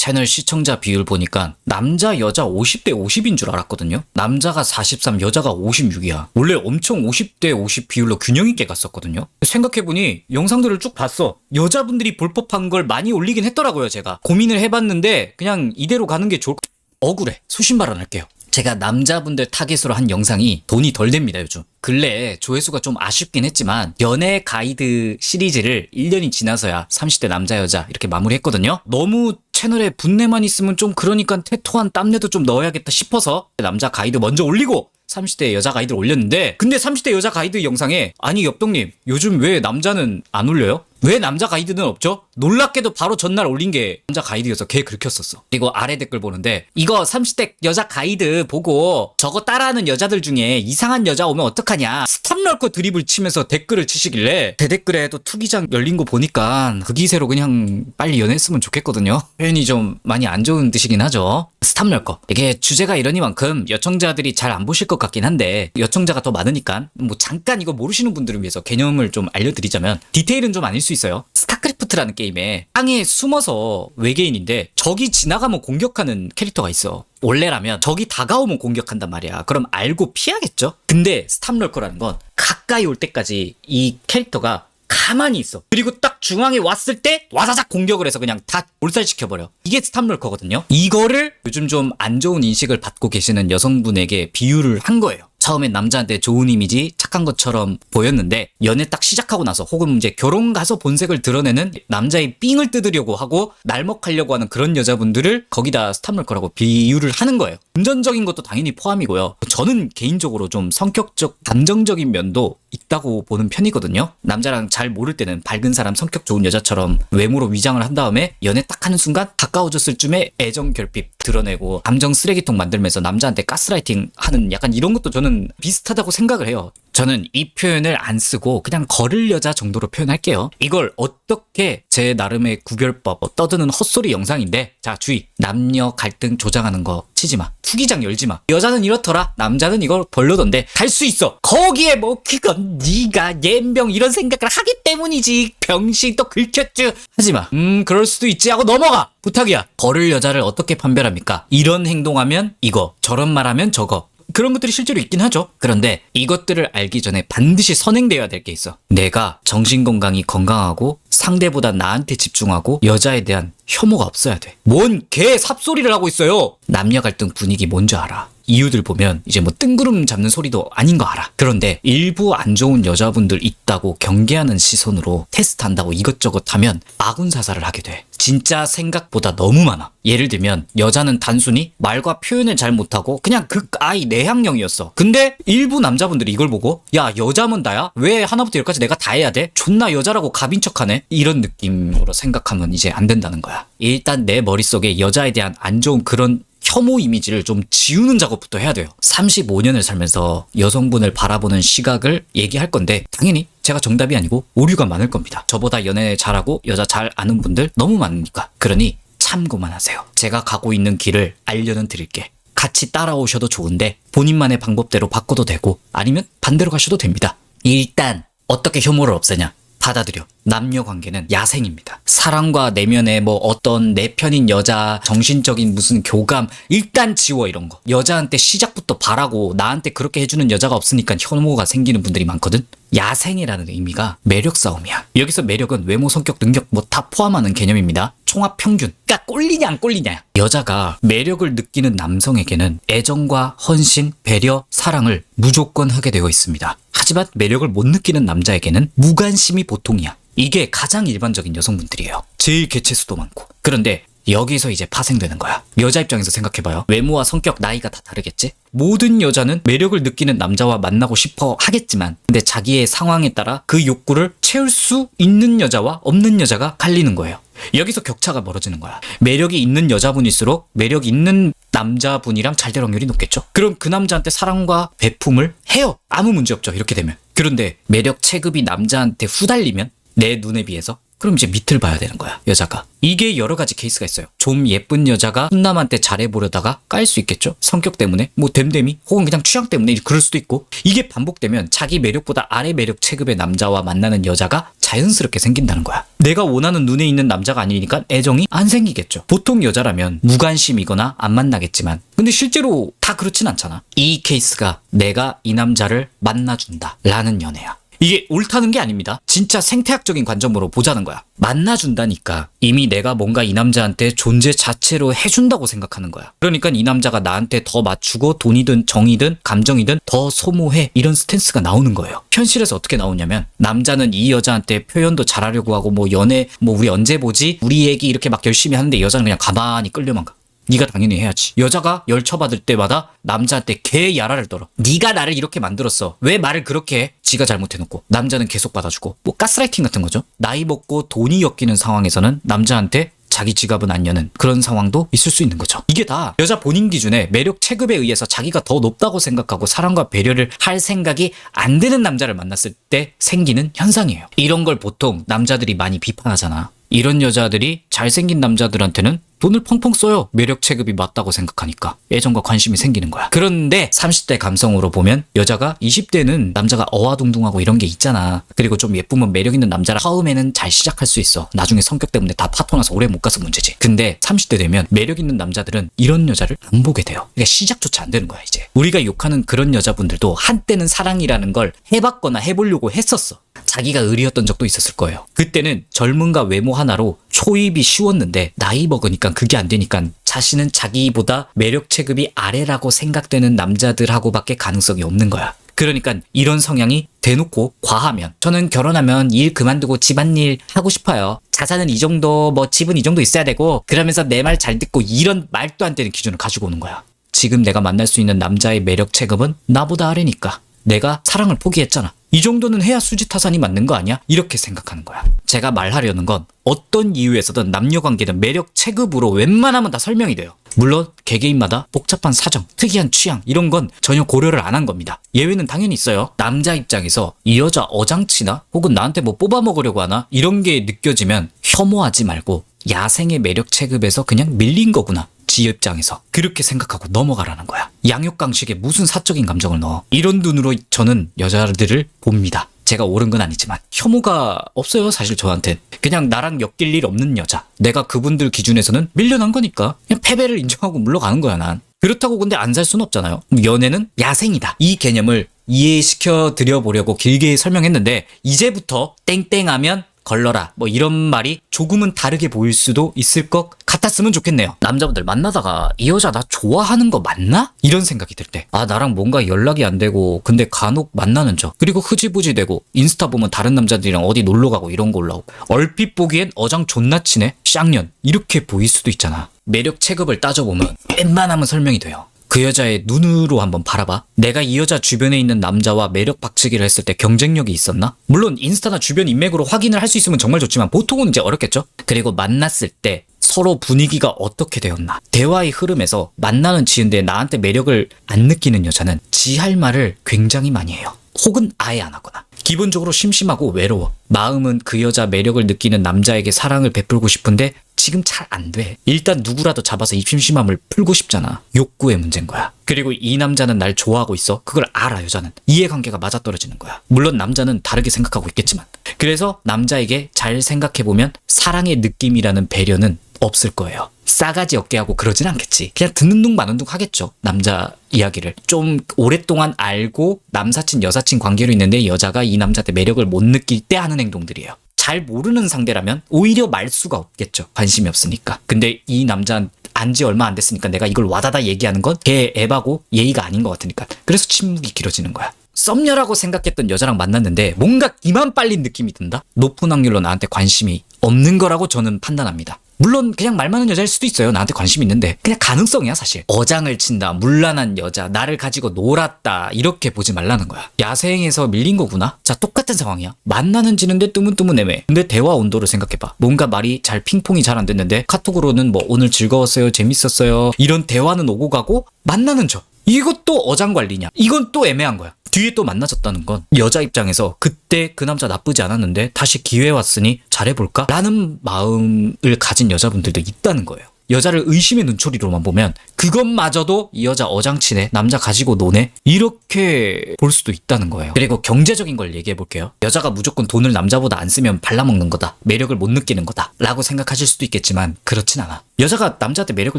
채널 시청자 비율 보니까 남자 여자 50대 50인 줄 알았거든요. 남자가 43, 여자가 56이야. 원래 엄청 50대 50 비율로 균형 있게 갔었거든요. 생각해보니 영상들을 쭉 봤어. 여자분들이 볼 법한 걸 많이 올리긴 했더라고요. 제가 고민을 해봤는데 그냥 이대로 가는 게 좋을 것 같아요. 억울해. 수신 발언할게요. 제가 남자분들 타겟으로 한 영상이 돈이 덜 됩니다, 요즘. 근래에 조회수가 좀 아쉽긴 했지만 연애 가이드 시리즈를 1년이 지나서야 30대 남자 여자 이렇게 마무리했거든요. 너무 채널에 분내만 있으면 좀 그러니까 태토한 땀내도 좀 넣어야겠다 싶어서 남자 가이드 먼저 올리고 30대 여자 가이드를 올렸는데, 근데 30대 여자 가이드 영상에 아니 엽동님 요즘 왜 남자는 안 올려요? 왜 남자 가이드는 없죠? 놀랍게도 바로 전날 올린 게 남자 가이드여서 걔 긁혔었어. 그리고 아래 댓글 보는데 이거 30대 여자 가이드 보고 저거 따라하는 여자들 중에 이상한 여자 오면 어떡하냐, 스탑럴커 드립을 치면서 댓글을 치시길래 대댓글에 또 투기장 열린 거 보니까 그 기세로 그냥 빨리 연애했으면 좋겠거든요. 표현이 좀 많이 안 좋은 뜻이긴 하죠. 스탑럴커, 이게 주제가 이러니만큼 여청자들이 잘 안 보실 것 같긴 한데 여청자가 더 많으니까 뭐 잠깐 이거 모르시는 분들을 위해서 개념을 좀 알려드리자면, 디테일은 좀 아닐 수 있어요. 스타크래프트라는 게임에 땅에 숨어서 외계인인데 적이 지나가면 공격하는 캐릭터가 있어. 원래라면 적이 다가오면 공격한단 말이야. 그럼 알고 피하겠죠? 근데 스탑럴커라는 건 가까이 올 때까지 이 캐릭터가 가만히 있어. 그리고 딱 중앙에 왔을 때 와사삭 공격을 해서 그냥 다 몰살시켜버려. 이게 스탑럴커거든요. 이거를 요즘 좀 안 좋은 인식을 받고 계시는 여성분에게 비유를 한 거예요. 처음엔 남자한테 좋은 이미지, 착한 것처럼 보였는데 연애 딱 시작하고 나서 혹은 이제 결혼 가서 본색을 드러내는 남자의 삥을 뜯으려고 하고 날먹하려고 하는 그런 여자분들을 거기다 스탑럴커라고 비유를 하는 거예요. 금전적인 것도 당연히 포함이고요. 저는 개인적으로 좀 성격적, 감정적인 면도 있다고 보는 편이거든요. 남자랑 잘 모를 때는 밝은 사람, 성격 좋은 여자처럼 외모로 위장을 한 다음에 연애 딱 하는 순간 가까워졌을 쯤에 애정 결핍 드러내고 감정 쓰레기통 만들면서 남자한테 가스라이팅 하는 약간 이런 것도 저는 비슷하다고 생각을 해요. 저는 이 표현을 안 쓰고 그냥 거를 여자 정도로 표현할게요. 이걸 어떻게 제 나름의 구별법, 떠드는 헛소리 영상인데, 자 주의, 남녀 갈등 조장하는 거 치지 마. 투기장 열지 마. 여자는 이렇더라, 남자는 이걸 별로던데 갈 수 있어. 거기에 뭐 그건 네가 옌병 이런 생각을 하기 때문이지, 병신 또 긁혔쥬 하지 마. 그럴 수도 있지 하고 넘어가. 부탁이야. 거를 여자를 어떻게 판별합니까? 이런 행동하면 이거, 저런 말하면 저거, 그런 것들이 실제로 있긴 하죠. 그런데 이것들을 알기 전에 반드시 선행되어야 될 게 있어. 내가 정신건강이 건강하고 상대보다 나한테 집중하고 여자에 대한 혐오가 없어야 돼. 뭔 개 삽소리를 하고 있어요. 남녀 갈등 분위기 뭔지 알아. 이유들 보면 이제 뭐 뜬구름 잡는 소리도 아닌 거 알아. 그런데 일부 안 좋은 여자분들 있다고 경계하는 시선으로 테스트한다고 이것저것 하면 아군 사살을 하게 돼. 진짜 생각보다 너무 많아. 예를 들면 여자는 단순히 말과 표현을 잘 못하고 그냥 극아이 내향형이었어. 근데 일부 남자분들이 이걸 보고 야 여자면 나야? 왜 하나부터 열까지 내가 다 해야 돼? 존나 여자라고 가빈 척하네? 이런 느낌으로 생각하면 이제 안 된다는 거야. 일단 내 머릿속에 여자에 대한 안 좋은 그런 혐오 이미지를 좀 지우는 작업부터 해야 돼요. 35년을 살면서 여성분을 바라보는 시각을 얘기할 건데 당연히 제가 정답이 아니고 오류가 많을 겁니다. 저보다 연애 잘하고 여자 잘 아는 분들 너무 많으니까. 그러니 참고만 하세요. 제가 가고 있는 길을 알려는 드릴게. 같이 따라오셔도 좋은데 본인만의 방법대로 바꿔도 되고 아니면 반대로 가셔도 됩니다. 일단 어떻게 혐오를 없애냐? 받아들여. 남녀 관계는 야생입니다. 사랑과 내면의 뭐 어떤 내 편인 여자, 정신적인 무슨 교감, 일단 지워 이런 거. 여자한테 시작부터 바라고 나한테 그렇게 해주는 여자가 없으니까 혐오가 생기는 분들이 많거든. 야생이라는 의미가 매력 싸움이야. 여기서 매력은 외모, 성격, 능력 뭐 다 포함하는 개념입니다. 총합 평균. 그러니까 꼴리냐 안 꼴리냐. 여자가 매력을 느끼는 남성에게는 애정과 헌신, 배려, 사랑을 무조건 하게 되어 있습니다. 하지만 매력을 못 느끼는 남자에게는 무관심이 보통이야. 이게 가장 일반적인 여성분들이에요. 제일 개체수도 많고. 그런데 여기서 이제 파생되는 거야. 여자 입장에서 생각해봐요. 외모와 성격, 나이가 다 다르겠지? 모든 여자는 매력을 느끼는 남자와 만나고 싶어 하겠지만 근데 자기의 상황에 따라 그 욕구를 채울 수 있는 여자와 없는 여자가 갈리는 거예요. 여기서 격차가 멀어지는 거야. 매력이 있는 여자분일수록 매력 있는 남자분이랑 잘 될 확률이 높겠죠? 그럼 그 남자한테 사랑과 배품을 해요. 아무 문제 없죠. 이렇게 되면. 그런데 매력 체급이 남자한테 후달리면 내 눈에 비해서 그럼 이제 밑을 봐야 되는 거야, 여자가. 이게 여러 가지 케이스가 있어요. 좀 예쁜 여자가 훈남한테 잘해보려다가 깔 수 있겠죠? 성격 때문에, 뭐 됨됨이, 혹은 그냥 취향 때문에 그럴 수도 있고. 이게 반복되면 자기 매력보다 아래 매력 체급의 남자와 만나는 여자가 자연스럽게 생긴다는 거야. 내가 원하는 눈에 있는 남자가 아니니까 애정이 안 생기겠죠. 보통 여자라면 무관심이거나 안 만나겠지만, 근데 실제로 다 그렇진 않잖아. 이 케이스가 내가 이 남자를 만나준다 라는 연애야. 이게 옳다는 게 아닙니다. 진짜 생태학적인 관점으로 보자는 거야. 만나준다니까 이미 내가 뭔가 이 남자한테 존재 자체로 해준다고 생각하는 거야. 그러니까 이 남자가 나한테 더 맞추고 돈이든 정이든 감정이든 더 소모해, 이런 스탠스가 나오는 거예요. 현실에서 어떻게 나오냐면, 남자는 이 여자한테 표현도 잘하려고 하고, 뭐 연애 뭐 우리 언제 보지? 우리 얘기 이렇게 막 열심히 하는데 여자는 그냥 가만히 끌려만 가. 네가 당연히 해야지. 여자가 열처받을 때마다 남자한테 개 야라를 떨어. 네가 나를 이렇게 만들었어. 왜 말을 그렇게 해? 지가 잘못해놓고. 남자는 계속 받아주고. 뭐 가스라이팅 같은 거죠. 나이 먹고 돈이 엮이는 상황에서는 남자한테 자기 지갑은 안 여는 그런 상황도 있을 수 있는 거죠. 이게 다 여자 본인 기준에 매력 체급에 의해서 자기가 더 높다고 생각하고 사랑과 배려를 할 생각이 안 드는 남자를 만났을 때 생기는 현상이에요. 이런 걸 보통 남자들이 많이 비판하잖아. 이런 여자들이 잘생긴 남자들한테는 돈을 펑펑 써요. 매력 체급이 맞다고 생각하니까 애정과 관심이 생기는 거야. 그런데 30대 감성으로 보면 여자가 20대는 남자가 어와둥둥하고 이런 게 있잖아. 그리고 좀 예쁘면 매력 있는 남자라 처음에는 잘 시작할 수 있어. 나중에 성격 때문에 다 파토나서 오래 못 가서 문제지. 근데 30대 되면 매력 있는 남자들은 이런 여자를 안 보게 돼요. 그러니까 시작조차 안 되는 거야 이제. 우리가 욕하는 그런 여자분들도 한때는 사랑이라는 걸 해봤거나 해보려고 했었어. 자기가 의리였던 적도 있었을 거예요. 그때는 젊음과 외모 하나로 초입이 쉬웠는데 나이 먹으니까 그게 안 되니까 자신은 자기보다 매력 체급이 아래라고 생각되는 남자들하고밖에 가능성이 없는 거야. 그러니까 이런 성향이 대놓고 과하면, 저는 결혼하면 일 그만두고 집안일 하고 싶어요. 자산은 이 정도, 뭐 집은 이 정도 있어야 되고, 그러면서 내 말 잘 듣고, 이런 말도 안 되는 기준을 가지고 오는 거야. 지금 내가 만날 수 있는 남자의 매력 체급은 나보다 아래니까 내가 사랑을 포기했잖아. 이 정도는 해야 수지타산이 맞는 거 아니야? 이렇게 생각하는 거야. 제가 말하려는 건 어떤 이유에서든 남녀관계는 매력 체급으로 웬만하면 다 설명이 돼요. 물론 개개인마다 복잡한 사정, 특이한 취향 이런 건 전혀 고려를 안 한 겁니다. 예외는 당연히 있어요. 남자 입장에서 이 여자 어장치나 혹은 나한테 뭐 뽑아먹으려고 하나 이런 게 느껴지면 혐오하지 말고 야생의 매력 체급에서 그냥 밀린 거구나. 지 입장에서 그렇게 생각하고 넘어가라는 거야. 양육강식에 무슨 사적인 감정을 넣어. 이런 눈으로 저는 여자들을 봅니다. 제가 옳은 건 아니지만 혐오가 없어요. 사실 저한텐 그냥 나랑 엮일 일 없는 여자, 내가 그분들 기준에서는 밀려난 거니까 그냥 패배를 인정하고 물러가는 거야. 난 그렇다고 근데 안 살 수는 없잖아요. 연애는 야생이다, 이 개념을 이해시켜 드려보려고 길게 설명했는데, 이제부터 땡땡하면 걸러라 뭐 이런 말이 조금은 다르게 보일 수도 있을 것 같았으면 좋겠네요. 남자분들 만나다가 이 여자 나 좋아하는 거 맞나? 이런 생각이 들 때, 아 나랑 뭔가 연락이 안 되고 근데 간혹 만나는 척, 그리고 흐지부지 되고 인스타 보면 다른 남자들이랑 어디 놀러 가고 이런 거 올라오고, 얼핏 보기엔 어장 존나 치네, 쌍년, 이렇게 보일 수도 있잖아. 매력 체급을 따져보면 웬만하면 설명이 돼요. 그 여자의 눈으로 한번 바라봐. 내가 이 여자 주변에 있는 남자와 매력 박치기를 했을 때 경쟁력이 있었나? 물론 인스타나 주변 인맥으로 확인을 할 수 있으면 정말 좋지만 보통은 이제 어렵겠죠? 그리고 만났을 때 서로 분위기가 어떻게 되었나? 대화의 흐름에서 만나는 지인데 나한테 매력을 안 느끼는 여자는 지 할 말을 굉장히 많이 해요. 혹은 아예 안 하거나. 기본적으로 심심하고 외로워. 마음은 그 여자 매력을 느끼는 남자에게 사랑을 베풀고 싶은데 지금 잘 안 돼. 일단 누구라도 잡아서 이 심심함을 풀고 싶잖아. 욕구의 문제인 거야. 그리고 이 남자는 날 좋아하고 있어. 그걸 알아. 여자는 이해관계가 맞아떨어지는 거야. 물론 남자는 다르게 생각하고 있겠지만. 그래서 남자에게 잘 생각해보면 사랑의 느낌이라는 배려는 없을 거예요. 싸가지 없게 하고 그러진 않겠지. 그냥 듣는 둥 마는 둥 하겠죠. 남자 이야기를 좀 오랫동안 알고 남사친 여사친 관계로 있는데 여자가 이 남자한테 매력을 못 느낄 때 하는 행동들이에요. 잘 모르는 상대라면 오히려 말 수가 없겠죠. 관심이 없으니까. 근데 이 남자는 안지 얼마 안 됐으니까 내가 이걸 와다다 얘기하는 건 걔 에바고 예의가 아닌 것 같으니까. 그래서 침묵이 길어지는 거야. 썸녀라고 생각했던 여자랑 만났는데 뭔가 기만 빨린 느낌이 든다? 높은 확률로 나한테 관심이 없는 거라고 저는 판단합니다. 물론 그냥 말 많은 여자일 수도 있어요. 나한테 관심 있는데. 그냥 가능성이야 사실. 어장을 친다, 문란한 여자, 나를 가지고 놀았다, 이렇게 보지 말라는 거야. 야생에서 밀린 거구나? 자, 똑같은 상황이야. 만나는 지는데 뜨문뜨문 애매해. 근데 대화 온도를 생각해봐. 뭔가 말이 잘 핑퐁이 잘 안 됐는데 카톡으로는 뭐 오늘 즐거웠어요, 재밌었어요, 이런 대화는 오고 가고 만나는 척. 이것도 어장관리냐? 이건 또 애매한 거야. 뒤에 또 만나졌다는 건 여자 입장에서 그때 그 남자 나쁘지 않았는데 다시 기회 왔으니 잘해볼까? 라는 마음을 가진 여자분들도 있다는 거예요. 여자를 의심의 눈초리로만 보면 그것마저도 이 여자 어장치네, 남자 가지고 노네, 이렇게 볼 수도 있다는 거예요. 그리고 경제적인 걸 얘기해 볼게요. 여자가 무조건 돈을 남자보다 안 쓰면 발라먹는 거다, 매력을 못 느끼는 거다 라고 생각하실 수도 있겠지만 그렇진 않아. 여자가 남자한테 매력을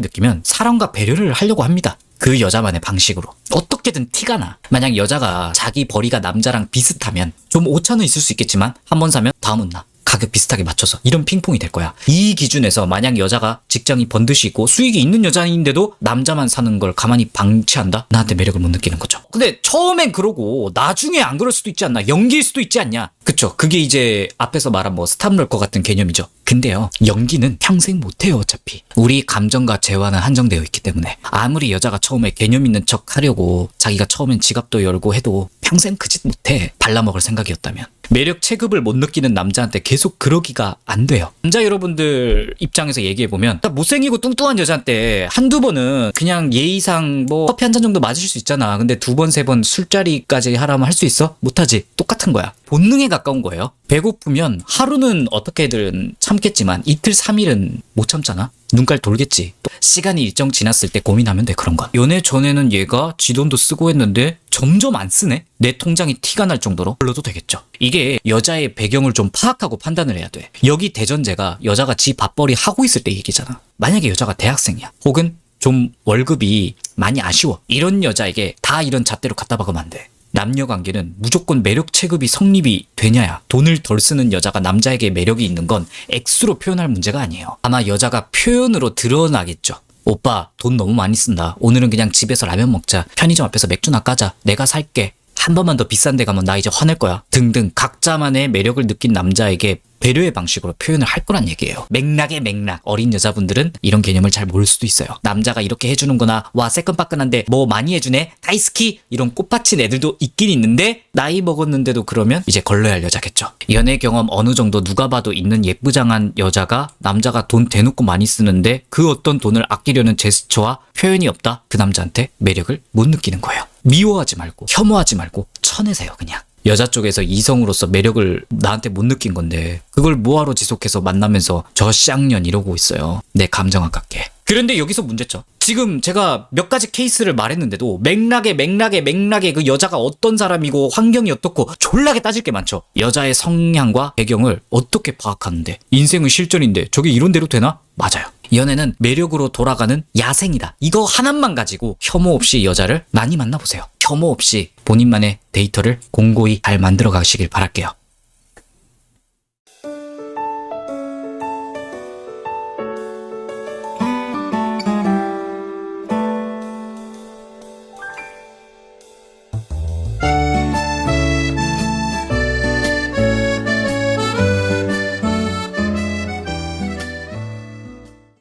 느끼면 사랑과 배려를 하려고 합니다. 그 여자만의 방식으로. 어떻게든 티가 나. 만약 여자가 자기 벌이가 남자랑 비슷하면 좀 오차는 있을 수 있겠지만 한 번 사면 다음은 나. 가격 비슷하게 맞춰서 이런 핑퐁이 될 거야. 이 기준에서 만약 여자가 직장이 번듯이 있고 수익이 있는 여자인데도 남자만 사는 걸 가만히 방치한다? 나한테 매력을 못 느끼는 거죠. 근데 처음엔 그러고 나중에 안 그럴 수도 있지 않나? 연기일 수도 있지 않냐? 그쵸? 그게 이제 앞에서 말한 뭐 스탑럴커 같은 개념이죠. 근데요, 연기는 평생 못해요. 어차피 우리 감정과 재화는 한정되어 있기 때문에 아무리 여자가 처음에 개념 있는 척 하려고 자기가 처음엔 지갑도 열고 해도 평생 그 짓 못해. 발라먹을 생각이었다면. 매력 체급을 못 느끼는 남자한테 계속 그러기가 안 돼요. 남자 여러분들 입장에서 얘기해보면 못생기고 뚱뚱한 여자한테 한두 번은 그냥 예의상 뭐 커피 한 잔 정도 맞으실 수 있잖아. 근데 두 번, 세 번 술자리까지 하라면 할 수 있어? 못하지. 똑같은 거야. 본능에 가까운 거예요. 배고프면 하루는 어떻게든 참겠지만 이틀, 3일은 못 참잖아. 눈깔 돌겠지. 또 시간이 일정 지났을 때 고민하면 돼. 그런 건. 연애 전에는 얘가 지 돈도 쓰고 했는데 점점 안 쓰네? 내 통장이 티가 날 정도로 불러도 되겠죠. 이게 여자의 배경을 좀 파악하고 판단을 해야 돼. 여기 대전제가 여자가 지 밥벌이 하고 있을 때 얘기잖아. 만약에 여자가 대학생이야. 혹은 좀 월급이 많이 아쉬워. 이런 여자에게 다 이런 잣대로 갖다 박으면 안 돼. 남녀 관계는 무조건 매력 체급이 성립이 되냐야. 돈을 덜 쓰는 여자가 남자에게 매력이 있는 건 액수로 표현할 문제가 아니에요. 아마 여자가 표현으로 드러나겠죠. 오빠 돈 너무 많이 쓴다. 오늘은 그냥 집에서 라면 먹자. 편의점 앞에서 맥주나 까자. 내가 살게. 한 번만 더 비싼 데 가면 나 이제 화낼 거야. 등등 각자만의 매력을 느낀 남자에게 배려의 방식으로 표현을 할 거란 얘기예요. 맥락의 맥락. 어린 여자분들은 이런 개념을 잘 모를 수도 있어요. 남자가 이렇게 해주는구나. 와 새끈빠끈한데 뭐 많이 해주네. 다이스키. 이런 꽃받친 애들도 있긴 있는데 나이 먹었는데도 그러면 이제 걸러야 할 여자겠죠. 연애 경험 어느 정도 누가 봐도 있는 예쁘장한 여자가 남자가 돈 대놓고 많이 쓰는데 그 어떤 돈을 아끼려는 제스처와 표현이 없다? 그 남자한테 매력을 못 느끼는 거예요. 미워하지 말고 혐오하지 말고 쳐내세요. 그냥. 여자 쪽에서 이성으로서 매력을 나한테 못 느낀 건데 그걸 뭐하러 지속해서 만나면서 저 쌍년 이러고 있어요. 내 감정 아깝게. 그런데 여기서 문제죠. 지금 제가 몇 가지 케이스를 말했는데도 맥락에 그 여자가 어떤 사람이고 환경이 어떻고 졸라게 따질 게 많죠. 여자의 성향과 배경을 어떻게 파악하는데 인생은 실전인데 저게 이런 대로 되나? 맞아요. 연애는 매력으로 돌아가는 야생이다. 이거 하나만 가지고 혐오 없이 여자를 많이 만나보세요. 혐오 없이 본인만의 데이터를 공고히 잘 만들어 가시길 바랄게요.